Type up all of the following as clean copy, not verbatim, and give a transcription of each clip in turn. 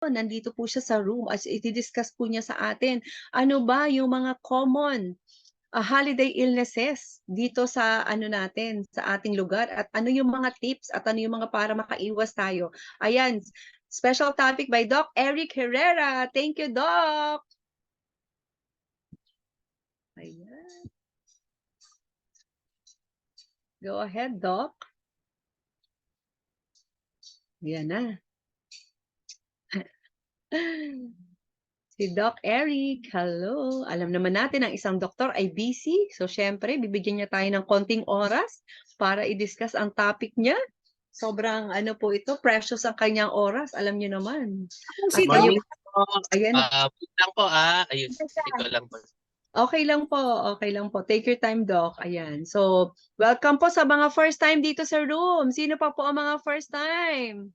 nandito po siya sa room as idi-discuss po niya sa atin. Ano ba yung mga common holiday illnesses dito sa ano natin, sa ating lugar at ano yung mga tips at ano yung mga para makaiwas tayo. Ayan, special topic by Doc Eric Herrera. Thank you, Doc. Ayan. Go ahead, Doc. Yan na. Si Doc Eric, hello. Alam naman natin ang isang doktor ay busy. So, syempre, bibigyan niya tayo ng konting oras para i-discuss ang topic niya. Sobrang ano po ito, precious ang kanyang oras. Alam niyo naman. Si At Doc. ngayon, Morning po. ayan, Wait lang po Ayun, ito lang po. okay lang po, okay lang po. Take your time, Doc. Ayan. So, welcome po sa mga first time dito sa room. Sino pa po ang mga first time?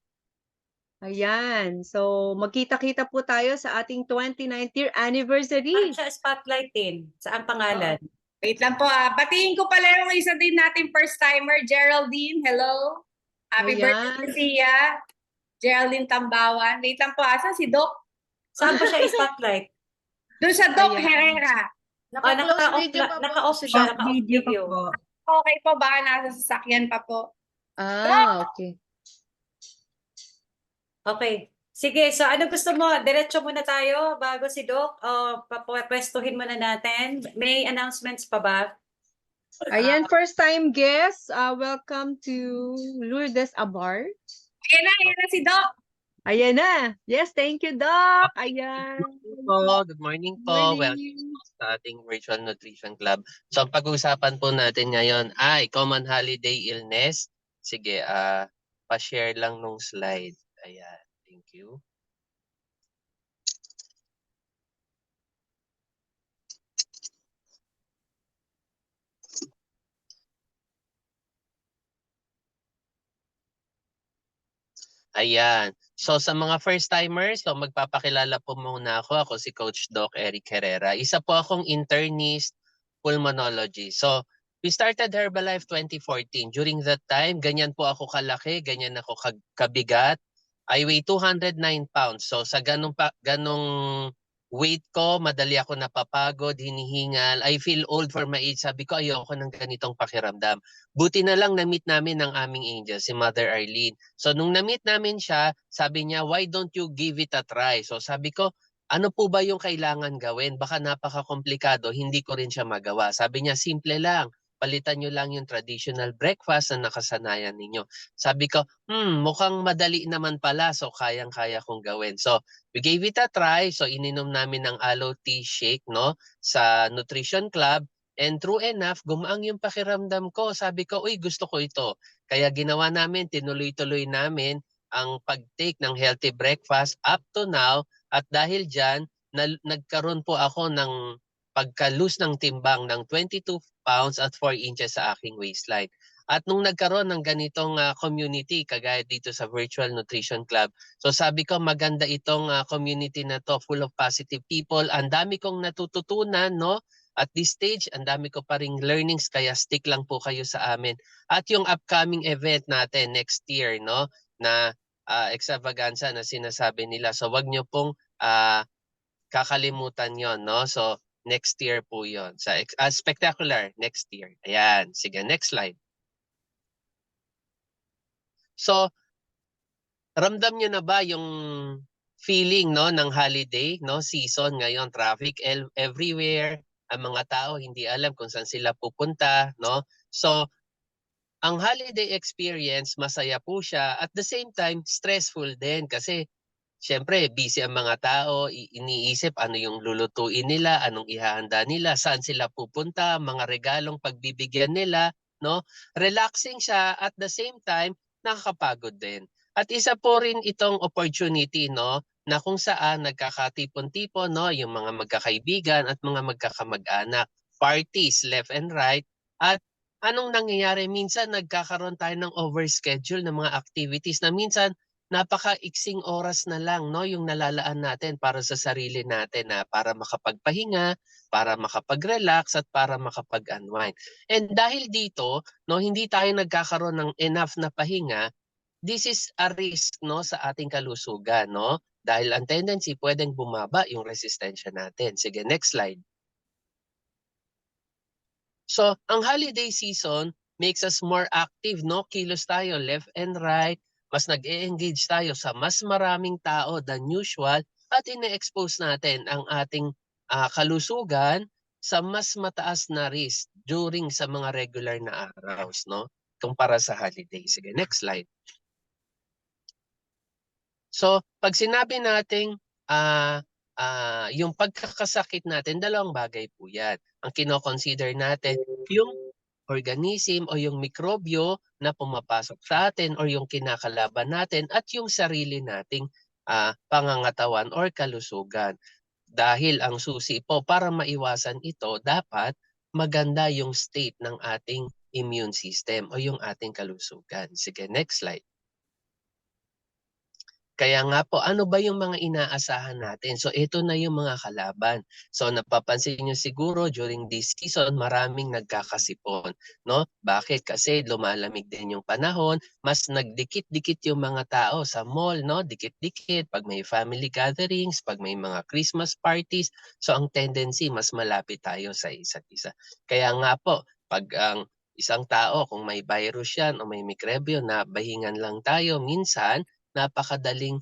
Ayan. So, magkita-kita po tayo sa ating 29th year anniversary. Bakit siya spotlightin? Saan pangalan? Wait lang po. Batiin ko pala yung isa din nating first-timer, Geraldine. Hello. Happy birthday, Sia. Geraldine Tambawan. Wait lang po. Asan si Doc? Saan po siya spotlight? Doon sa Doc Ayan. Herrera. Naka-off video pa po. naka-off siya, naka-off video. Okay po. Baka nasa sasakyan pa po. Okay. Okay. Sige, so ano gusto mo? Diretso muna tayo bago si Doc. Papwestuhin muna natin. May announcements pa ba? Ayan, first time guest. Welcome to Lourdes Abar. Ayan na si Doc. Ayan na. Yes, thank you, Doc. Ayan. Good morning po. Welcome sa ating Virtual Nutrition Club. So, ang pag-uusapan po natin ngayon ay common holiday illness. Sige, pa-share lang nung slide. Ayan, thank you. Ayan. So sa mga first-timers, so magpapakilala po muna ako. Ako si Coach Doc Eric Herrera. Isa po akong internist pulmonology. So we started Herbalife 2014. During that time, ganyan po ako kalaki, ganyan ako kabigat. I weigh 209 pounds. So sa ganong weight ko, madali ako napapagod, hinihingal. I feel old for my age. Sabi ko, ayoko ng ganitong pakiramdam. Buti na lang na-meet namin ng aming angel, si Mother Arlene. So nung na-meet namin siya, sabi niya, why don't you give it a try? So sabi ko, ano po ba yung kailangan gawin? Baka napaka-komplikado, hindi ko rin siya magawa. Sabi niya, simple lang. Palitan nyo lang yung traditional breakfast na nakasanayan ninyo. Sabi ko, mukhang madali naman pala. So kayang-kaya kong gawin. So we gave it a try. So ininom namin ng aloe tea shake no, sa Nutrition Club. And true enough, gumaang yung pakiramdam ko. Sabi ko, uy, gusto ko ito. Kaya ginawa namin, tinuloy-tuloy namin ang pag-take ng healthy breakfast up to now. At dahil dyan, nagkaroon po ako ng pagka-lose ng timbang ng 22 pounds at 4 inches sa aking waistline. At nung nagkaroon ng ganitong community, kagaya dito sa Virtual Nutrition Club, so sabi ko maganda itong community na to, full of positive people. Ang dami kong natututunan, no? At this stage, ang dami ko pa ring learnings, kaya stick lang po kayo sa amin. At yung upcoming event natin next year, no, na extravaganza na sinasabi nila. So wag nyo pong kakalimutan yon, no? So next year po yon. Sa spectacular next year. Ayan, sige, next slide. So ramdam nyo na ba yung feeling, no, ng holiday, no, season ngayon, traffic everywhere, ang mga tao hindi alam kung saan sila pupunta, no? So ang holiday experience, masaya po siya, at the same time stressful din kasi syempre busy ang mga tao, iniisip ano yung lulutuin nila, anong ihahanda nila, saan sila pupunta, mga regalong pagbibigyan nila, no? Relaxing siya, at the same time nakakapagod din. At isa po rin itong opportunity, no, na kung saan nagkakatipon-tipon, no, yung mga magkakaibigan at mga magkakamag-anak, parties left and right. At anong nangyayari, minsan nagkakaroon tayo ng overschedule ng mga activities na minsan napaka-iksing oras na lang, no, yung nalalaan natin para sa sarili natin, na para makapagpahinga, para makapag-relax at para makapag-unwind. And dahil dito, no, hindi tayo nagkakaroon ng enough na pahinga. This is a risk, no, sa ating kalusugan, no? Dahil ang tendency, pwedeng bumaba yung resistensya natin. Sige, next slide. So, ang holiday season makes us more active, no? Kilos tayo left and right, mas nag-e-engage tayo sa mas maraming tao than usual at ine-expose natin ang ating kalusugan sa mas mataas na risk during sa mga regular na araws, no? Kumpara sa holiday. Sige, next slide. So, pag sinabi nating yung pagkakasakit natin, dalawang bagay po yan. Ang kino-consider natin, yung organism o yung mikrobyo na pumapasok sa atin or yung kinakalaban natin at yung sarili nating pangangatawan or kalusugan. Dahil ang susi po para maiwasan ito, dapat maganda yung state ng ating immune system o yung ating kalusugan. Sige, next slide. Kaya nga po, ano ba yung mga inaasahan natin? So ito na yung mga kalaban. So napapansin niyo siguro during this season, maraming nagkakasipon, no? Bakit? Kasi lumalamig din yung panahon, mas nagdikit-dikit yung mga tao sa mall, no? Dikit-dikit pag may family gatherings, pag may mga Christmas parties. So ang tendency, mas malapit tayo sa isa't isa. Kaya nga po, pag ang isang tao, kung may virus yan o may mikrobyo na bahingan lang tayo, minsan napakadaling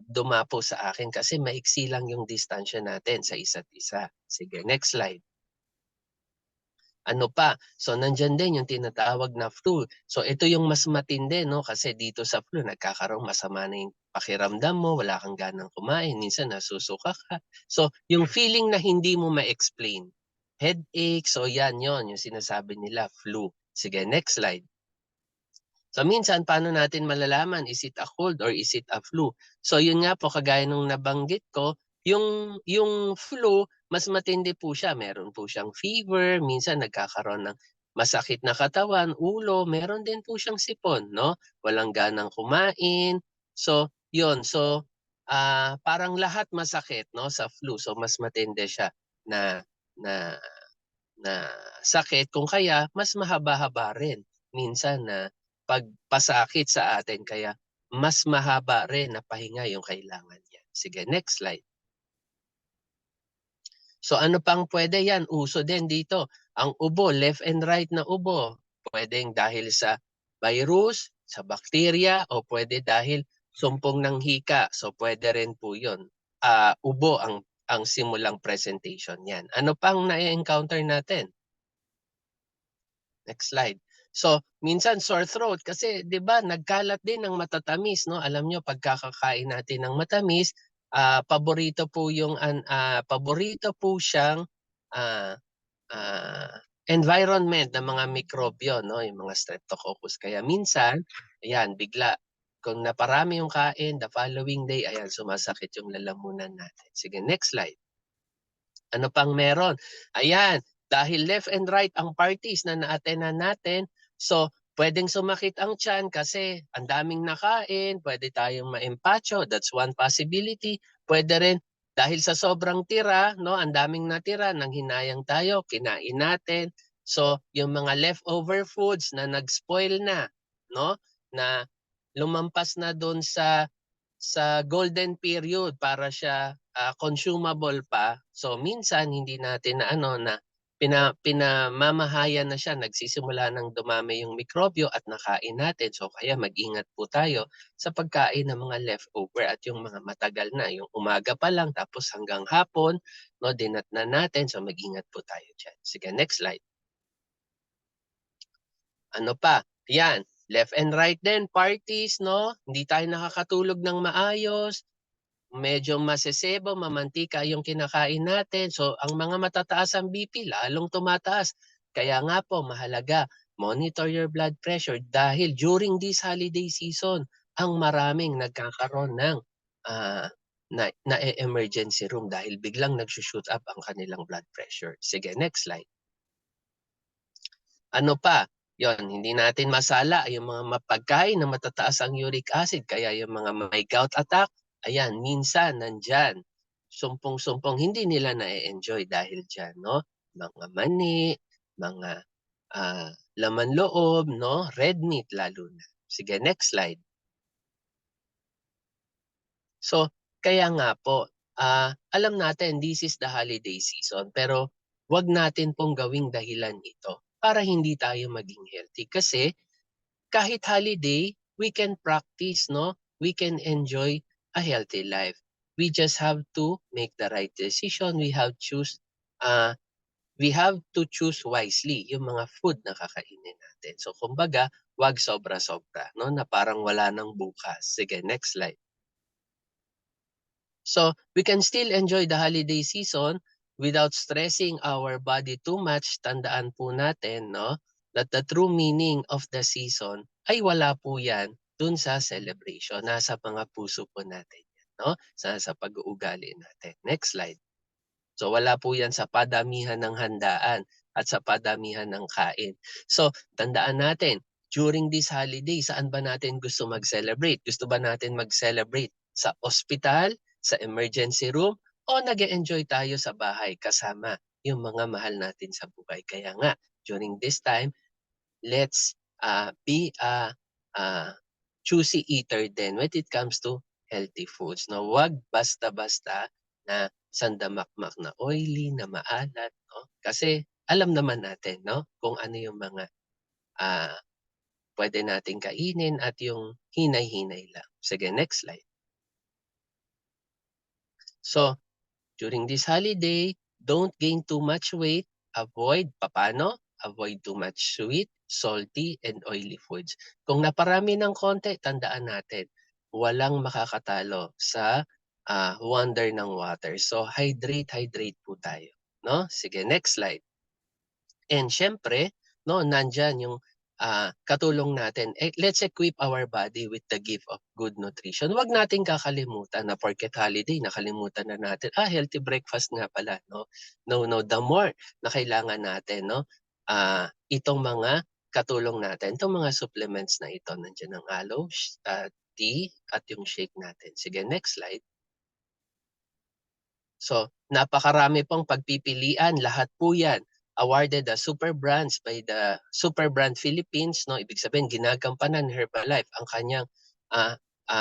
dumapo sa akin kasi maiksi lang yung distansya natin sa isa't isa. Sige, next slide. Ano pa? So nandyan din yung tinatawag na flu. So ito yung mas matindi, no? Kasi dito sa flu, nagkakaroon masama na yung pakiramdam mo, wala kang ganang kumain, minsan nasusuka ka. So yung feeling na hindi mo ma-explain, headache, so yan yon yung sinasabi nila flu. Sige, next slide. So minsan, paano natin malalaman? Is it a cold or is it a flu? So yun nga po, kagaya nung nabanggit ko, yung flu, mas matindi po siya. Meron po siyang fever, minsan nagkakaroon ng masakit na katawan, ulo, meron din po siyang sipon, no? Walang ganang kumain. So yun, so parang lahat masakit, no, sa flu. So mas matindi siya na na na sakit, kung kaya mas mahaba-haba rin minsan na pagpasakit sa atin, kaya mas mahaba rin na pahinga yung kailangan niya. Sige, next slide. So ano pang pwede yan? Uso din dito. Ang ubo, left and right na ubo. Pwedeng dahil sa virus, sa bakterya, o pwede dahil sumpong ng hika. So pwede rin po yun. Ubo ang simulang presentation yan. Ano pang na-encounter natin? Next slide. So, minsan sore throat kasi 'di ba nagkalat din ng matatamis, no? Alam nyo, pagkakakain natin ng matamis, paborito po paborito po siyang ah, environment ng mga mikrobyo, no? Yung mga Streptococcus. Kaya minsan, ayan, bigla kung naparami yung kain, the following day, ayan, sumasakit yung lalamunan natin. Sige, next slide. Ano pang meron? Ayan, dahil left and right ang parties na na-attenan natin, so pwedeng sumakit ang tiyan kasi ang daming nakain, pwede tayong ma-empacho, that's one possibility. Pwede rin dahil sa sobrang tira, no, ang daming natira, nang hinayang tayo, kinain natin. So yung mga leftover foods na nag-spoil na, no, na lumampas na doon sa golden period para siya consumable pa. So minsan hindi natin na pinamamahayan na siya, nagsisimula ng dumami yung mikrobyo at nakain natin. So kaya mag-ingat po tayo sa pagkain ng mga leftover at yung mga matagal na, yung umaga pa lang tapos hanggang hapon, no, dinat na natin. So mag-ingat po tayo diyan. Sige, next slide. Ano pa? Yan, left and right din, parties, no? Hindi tayo nakakatulog ng maayos, medyo masesebo, mamantika yung kinakain natin. So ang mga matataas ang BP, lalong tumataas. Kaya nga po, mahalaga, monitor your blood pressure dahil during this holiday season, ang maraming nagkakaroon ng na-emergency room dahil biglang nagsushoot up ang kanilang blood pressure. Sige, next slide. Ano pa? Yon, hindi natin masala yung mga mapagkain na matataas ang uric acid. Kaya yung mga may gout attack, ayan, minsan nandyan. Sumpong-sumpong, hindi nila na-enjoy dahil dyan, no? Mga mani, mga laman loob, no? Red meat lalo na. Sige, next slide. So, Kaya nga po, alam natin this is the holiday season pero wag natin pong gawing dahilan ito para hindi tayo maging healthy. Kasi kahit holiday, we can practice, no? We can enjoy a healthy life. We just have to make the right decision. We have to choose wisely yung mga food na kakainin natin. So kumbaga, wag sobra-sobra, no? Na parang wala nang bukas. Sige, next slide. So we can still enjoy the holiday season without stressing our body too much. Tandaan po natin, no, that the true meaning of the season ay wala po yan dun sa celebration. Nasa mga puso po natin yan, no? Sa pag-uugali natin. Next slide. So wala po yan sa padamihan ng handaan at sa padamihan ng kain. So tandaan natin, during this holiday, saan ba natin gusto mag-celebrate? Gusto ba natin mag-celebrate sa ospital, sa emergency room, o nag-e-enjoy tayo sa bahay kasama yung mga mahal natin sa buhay? Kaya nga, during this time, let's be a choosy eater din when it comes to healthy foods. No, wag basta-basta na sandamakmak na oily, na maalat, no? Kasi alam naman natin, no, kung ano yung mga pwede nating kainin at yung hinay-hinay lang. Sige, next slide. So, during this holiday, don't gain too much weight. Avoid, paano? Avoid too much sweet, salty, and oily foods. Kung naparami ng konti, tandaan natin, walang makakatalo sa wonder ng water. So, hydrate po tayo. No? Sige, next slide. And syempre, no, nandyan yung katulong natin. Let's equip our body with the gift of good nutrition. Huwag nating kakalimutan na porket holiday, nakalimutan na natin, healthy breakfast nga pala, no? No, the more na kailangan natin, no? Itong mga katulong natin, itong mga supplements na ito, nandiyan ang aloe, tea, at yung shake natin. Sige, next slide. So, napakarami pong pagpipilian, lahat po yan awarded as super brands by the Super Brand Philippines, no? Ibig sabihin ginagampanan ng Herbalife ang kanyang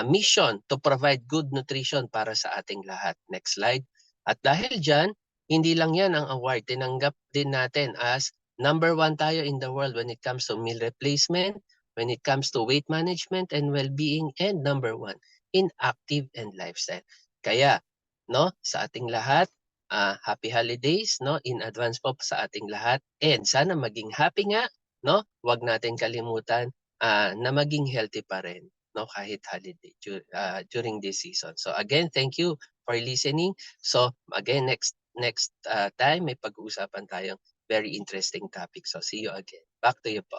mission to provide good nutrition para sa ating lahat. Next slide. At dahil diyan, hindi lang yan ang award, tinanggap din natin as number 1 tayo in the world when it comes to meal replacement, when it comes to weight management and well-being, and number 1 in active and lifestyle. Kaya, no, sa ating lahat, happy holidays, no, in advance po sa ating lahat, and sana maging happy nga, no? Huwag natin kalimutan na maging healthy pa rin, no, kahit holiday during this season. So again, thank you for listening. So again, next time may pag-uusapan tayong very interesting topic. So see you again. Back to you po.